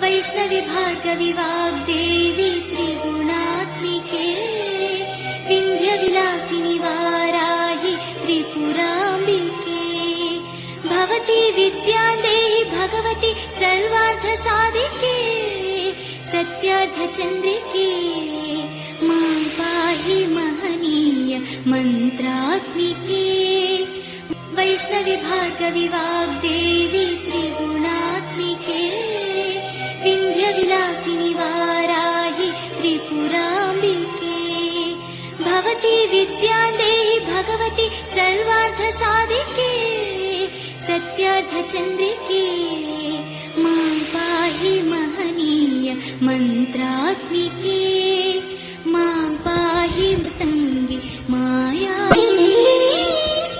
वैष्णवी भार्गवी वाग्देवी त्रिगुणात्मिके विन्ध्यविलासिनि वाराहि त्रिपुराम्बिके भवती विद्यां देहि भगवती सर्वार्थसाधिके सत्यार्थचन्द्रिके मां पाहि महनीय मन्त्रात्मिके वैष्णवी भार्गवी वाग्देवी त्रिगुणात्मिके विन्ध्यविलासिनि वाराहि त्रिपुराम्बिके भवती विद्यां देहि भगवती सर्वार्थसाधिके सत्यार्थचन्द्रिके मां पाहि महनीय मन्त्रात्मिके मां पाहि मृतङ्गे माया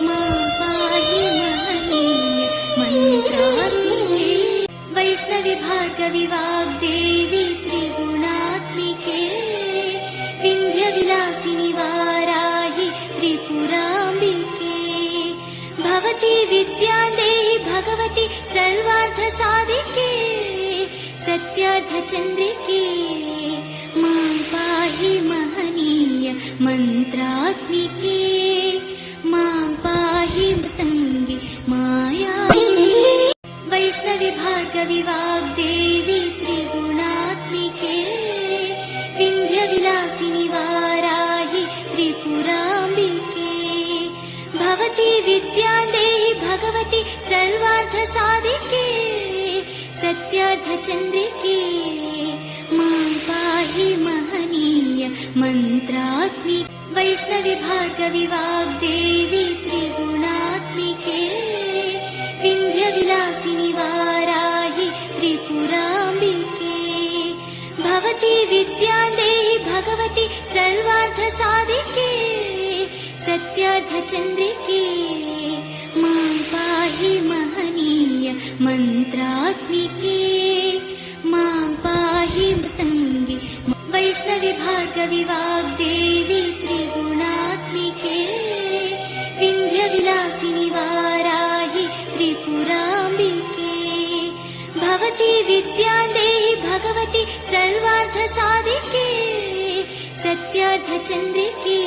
मां पाहि महनीय मन्त्रात्मिके वैष्णवी भार्गवी वाग्देवी त्रिगुणात्मिके विन्ध्यविलासिनि वाराहि त्रिपुराम्बिके भवती विद्यां देहि भगवती सर्वार्थसाधिके सत्यार्थचन्द्रिके मां पाहि महनीय मन्त्रात्मिके मां पाहि मृतङ्गे माया वैष्णवी भार्गवी वाग्देवी त्रिगुणात्मिके विन्ध्यविलासिनि वाराहि त्रिपुराम्बिके भवती विद्यां देहि भगवती सर्वार्थसाधिके सत्यार्थचन्द्रिके मां पाहि महनीय मन्त्रात्मिके वैष्णवी भार्गवी वाग्देवी त्रिगुणात्मिके विन्ध्यविलासिनि वाराहि त्रिपुराम्बिके भवती विद्यां देहि भगवती सर्वार्थसाधिके सत्यार्थचन्द्रिके मां पाहि महनीय मन्त्रात्मिके मां पाहि मृतङ्गे वैष्णवी भार्गवी वाग्देवी त्रिगुणात्मिके विन्ध्यविलासिनि वाराहि त्रिपुराम्बिके भवती विद्यां देहि भगवती सर्वार्थसाधिके सत्यार्थचन्द्रिके